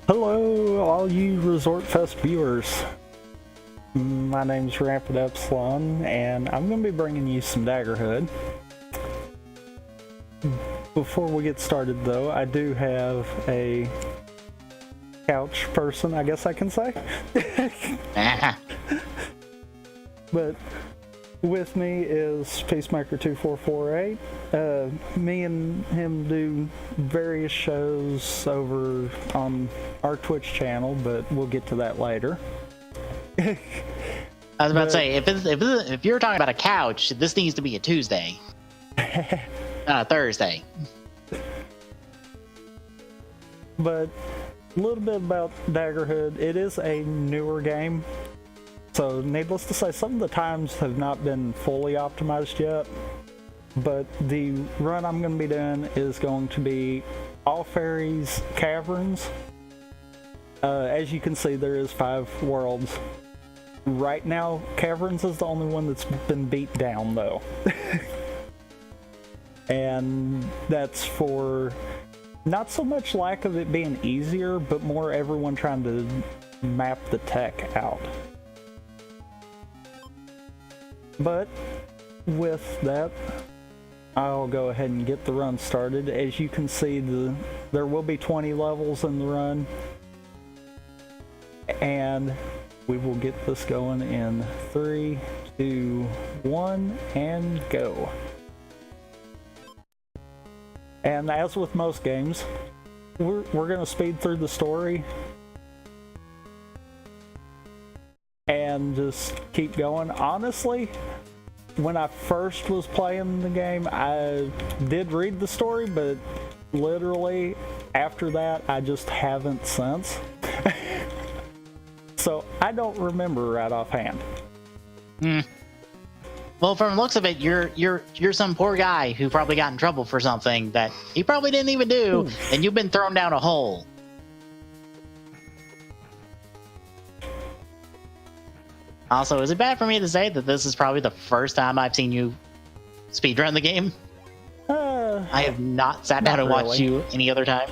Hello, all you Resort Fest viewers. My name's RampantEpsilon, and I'm going to be bringing you some Daggerhood. Before we get started, though, I do have a couch person, I guess I can say. But with me is Peacemaker2448. Me and him do various shows over on our Twitch channel, but we'll get to that later. I was about to say, if you're talking about a couch, this needs to be a Tuesday, not a Thursday. But a little bit about Daggerhood. It is a newer game, so needless to say, some of the times have not been fully optimized yet. But the run I'm going to be doing is going to be all Fairies Caverns. As you can see, there is 5 worlds. Right now, Caverns is the only one that's been beat down, though. And that's for not so much lack of it being easier, but more everyone trying to map the tech out. But with that, I'll go ahead and get the run started. As you can see, there will be 20 levels in the run. And we will get this going in 3, 2, 1, and go. And as with most games, we're going to speed through the story and just keep going. Honestly, when I first was playing the game, I did read the story, but literally after that, I just haven't since. So I don't remember right offhand. Well, from the looks of it, you're some poor guy who probably got in trouble for something that he probably didn't even do, and you've been thrown down a hole. Also, is it bad for me to say that this is probably the first time I've seen you speedrun the game? I have not sat down and watched you any other time.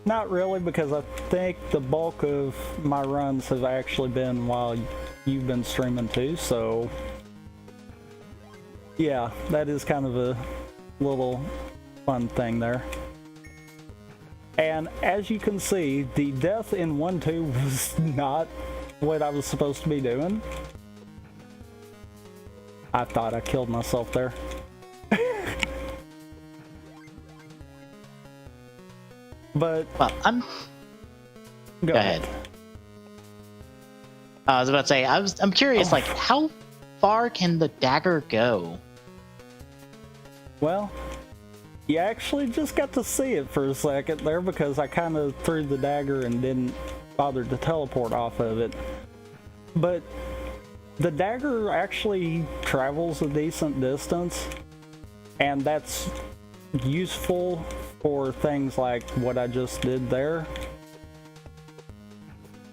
Not really, because I think the bulk of my runs have actually been while you've been streaming too, so yeah, that is kind of a little fun thing there. And as you can see, the death in 1-2 was not what I was supposed to be doing. I thought I killed myself there. But well, go ahead. I was about to say, I'm curious, like, how far can the dagger go? Well, you actually just got to see it for a second there, because I kind of threw the dagger and didn't bother to teleport off of it. But the dagger actually travels a decent distance, and that's useful for things like what I just did there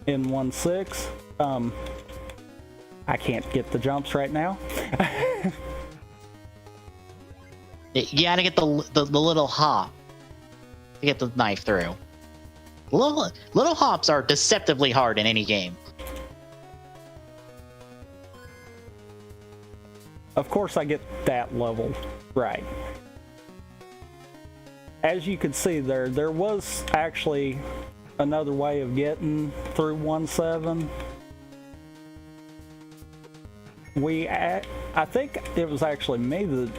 in 1-6. I can't get the jumps right now. You gotta get the little hop to get the knife through. Little hops are deceptively hard in any game. Of course I get that level right. As you can see there was actually another way of getting through 1-7. I think it was actually me that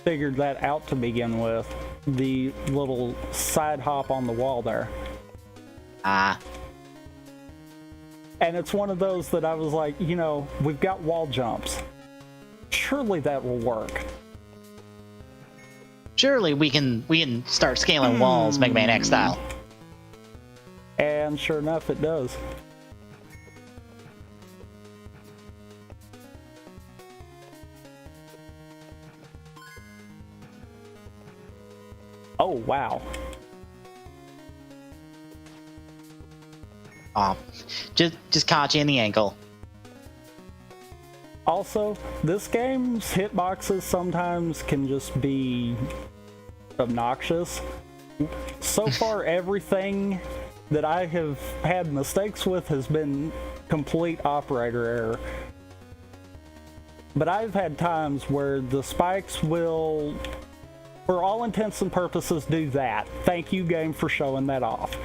figured that out to begin with. The little side hop on the wall there. Ah. And it's one of those that I was like, you know, we've got wall jumps. Surely that will work. Surely we can start scaling walls Mega Man X style. And sure enough, it does. Oh, wow. Oh, just caught you in the ankle. Also, this game's hitboxes sometimes can just be obnoxious. So far, everything that I have had mistakes with has been complete operator error. But I've had times where the spikes will, for all intents and purposes, do that. Thank you, game, for showing that off.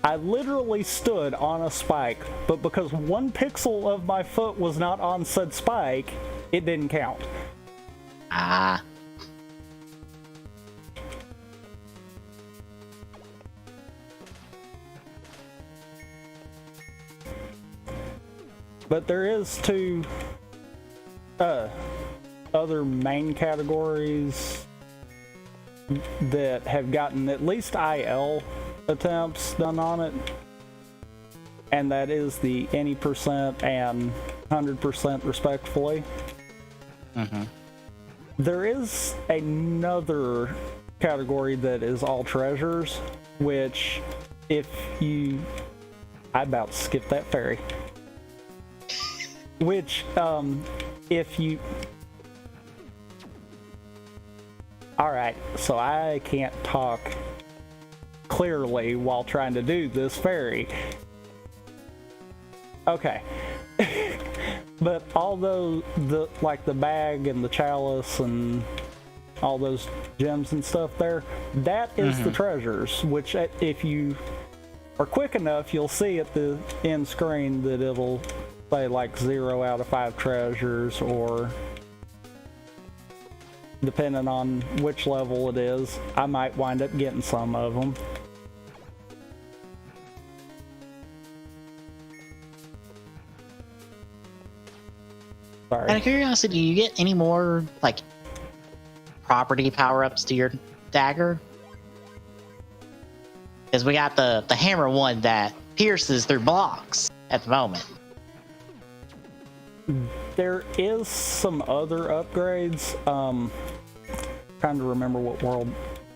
I literally stood on a spike, but because 1 pixel of my foot was not on said spike, it didn't count. Ah. But there is 2 other main categories that have gotten at least IL attempts done on it, and that is the any percent and 100% respectively. There is another category that is all treasures, which if you... I about skipped that fairy. Which, if you... Alright, so I can't talk clearly while trying to do this fairy. Okay. But although like the bag and the chalice and all those gems and stuff there, that is the treasures, which if you are quick enough, you'll see at the end screen that it'll say like 0 out of 5 treasures, or depending on which level it is, I might wind up getting some of them. Sorry. Out of curiosity, do you get any more like property power-ups to your dagger? Because we got the hammer one that pierces through blocks at the moment. There is some other upgrades. Trying to remember what world...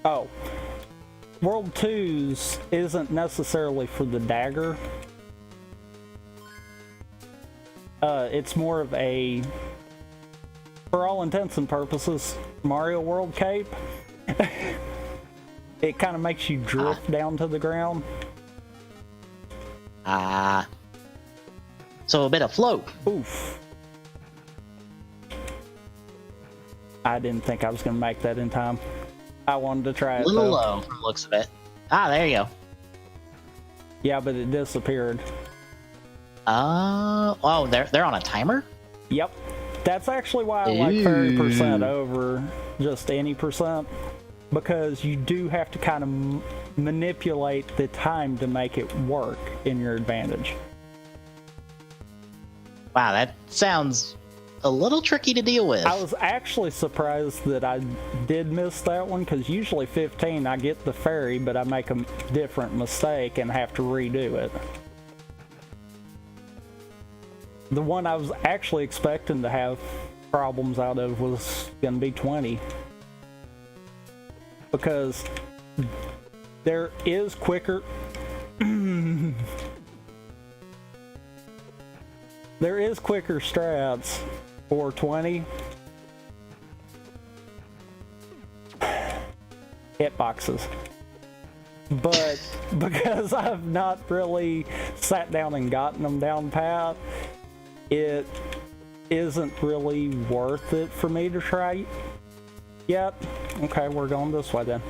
Oh. World 2's isn't necessarily for the dagger. It's more of a, for all intents and purposes, Mario World cape. It kind of makes you drift down to the ground. So a bit of float. Oof. I didn't think I was going to make that in time. I wanted to try it, a little though. low from the looks of it. There you go. Yeah, but it disappeared. Oh, they're on a timer? Yep. That's actually why I like fairy percent over just any percent, because you do have to kind of manipulate the time to make it work in your advantage. Wow, that sounds a little tricky to deal with. I was actually surprised that I did miss that one, because usually 15 I get the fairy, but I make a different mistake and have to redo it. The one I was actually expecting to have problems out of was going to be 20. Because there is quicker... there is quicker strats for 20. Hitboxes. But because I've not really sat down and gotten them down pat, it isn't really worth it for me to try yet. Okay, we're going this way then.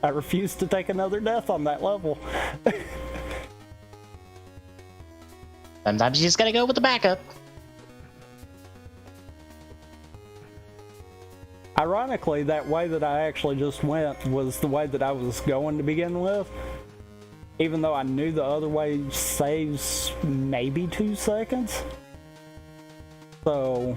I refuse to take another death on that level. Sometimes you just gotta go with the backup. Ironically, that way that I actually just went was the way that I was going to begin with. Even though I knew the other way saves maybe 2 seconds. So...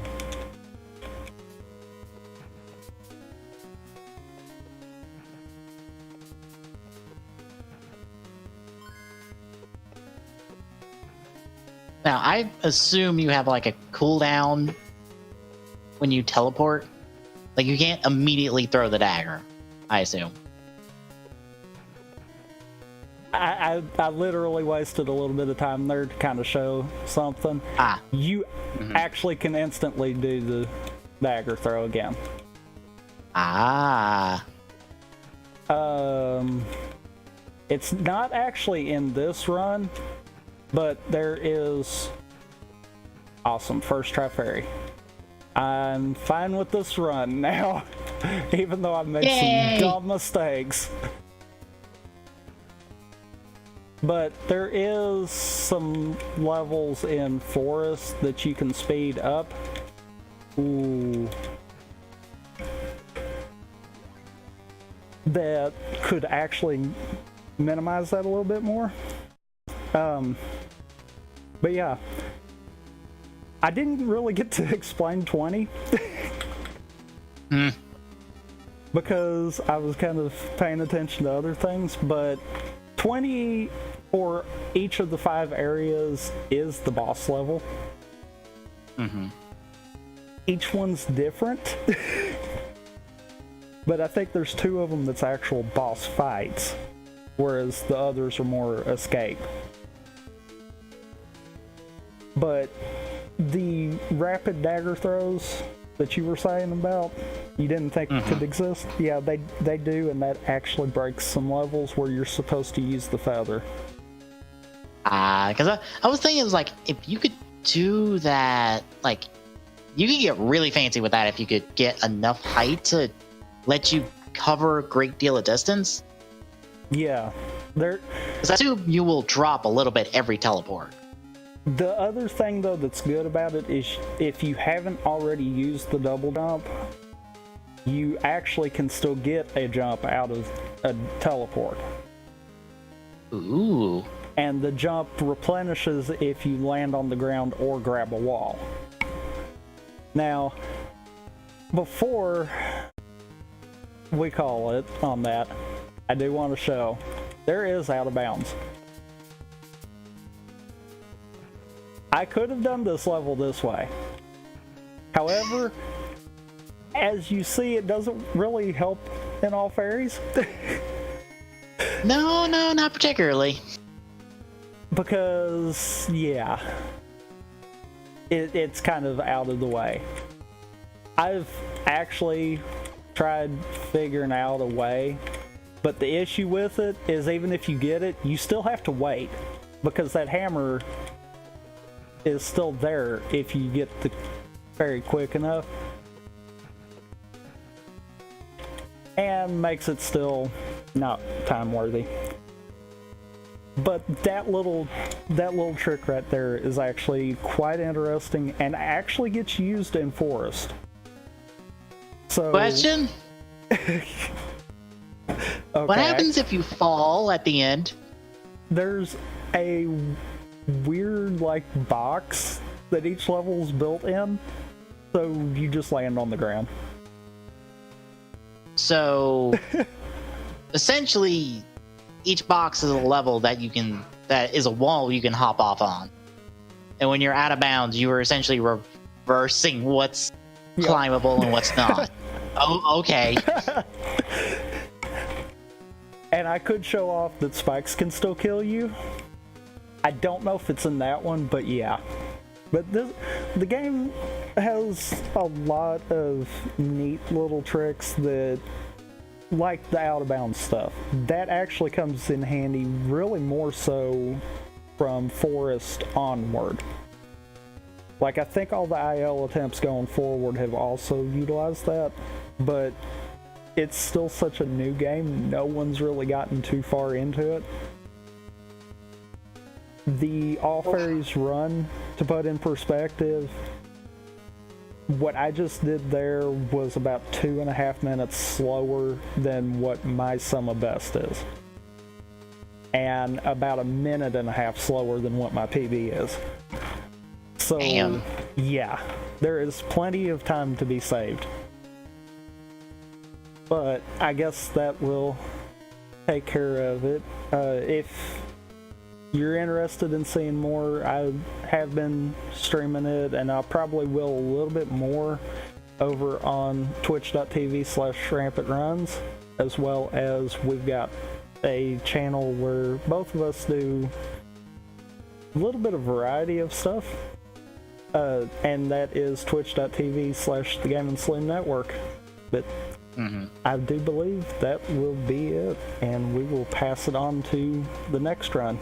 Now, I assume you have like a cooldown when you teleport. Like, you can't immediately throw the dagger, I assume. I literally wasted a little bit of time there to kind of show something. You actually can instantly do the dagger throw again. It's not actually in this run, but there is... Awesome, first try fairy. I'm fine with this run now, even though I made some dumb mistakes. But there is some levels in Forest that you can speed up. Ooh. That could actually minimize that a little bit more. But yeah. I didn't really get to explain 20. Because I was kind of paying attention to other things, but 20 for each of the 5 areas is the boss level. Each one's different. But I think there's 2 of them that's actual boss fights, whereas the others are more escape. But the rapid dagger throws that you were saying about, you didn't think could exist? Yeah, they do, and that actually breaks some levels where you're supposed to use the feather. Because I was thinking, it was like, if you could do that, like, you could get really fancy with that if you could get enough height to let you cover a great deal of distance. Yeah. Because I assume you will drop a little bit every teleport. The other thing, though, that's good about it is if you haven't already used the double jump, you actually can still get a jump out of a teleport. Ooh. And the jump replenishes if you land on the ground or grab a wall. Now, before we call it on that, I do want to show there is out of bounds. I could have done this level this way. However, as you see, it doesn't really help in all fairies. No, not particularly. Because, yeah, it's kind of out of the way. I've actually tried figuring out a way, but the issue with it is even if you get it, you still have to wait, because that hammer is still there if you get the fairy quick enough, and makes it still not time worthy. But that little trick right there is actually quite interesting and actually gets used in Forest. So question. Okay. What happens if you fall at the end? There's a weird like box that each level's built in, so you just land on the ground. So essentially each box is a level that is a wall you can hop off on, and when you're out of bounds you are essentially reversing what's climbable and what's not. Oh, okay. And I could show off that spikes can still kill you. I don't know if it's in that one, but yeah. But the game has a lot of neat little tricks that, like the out of bounds stuff, that actually comes in handy really more so from Forest onward. Like, I think all the IL attempts going forward have also utilized that, but it's still such a new game, no one's really gotten too far into it. The All Fairies run, to put in perspective, what I just did there was about 2.5 minutes slower than what my sum of best is. And about 1.5 minutes slower than what my PB is. So, damn. Yeah, there is plenty of time to be saved. But I guess that will take care of it. If you're interested in seeing more, I have been streaming it, and I probably will a little bit more over on twitch.tv/RampantRuns, as well as we've got a channel where both of us do a little bit of variety of stuff. And that is twitch.tv/The Game & Slim Network. But I do believe that will be it, and we will pass it on to the next run.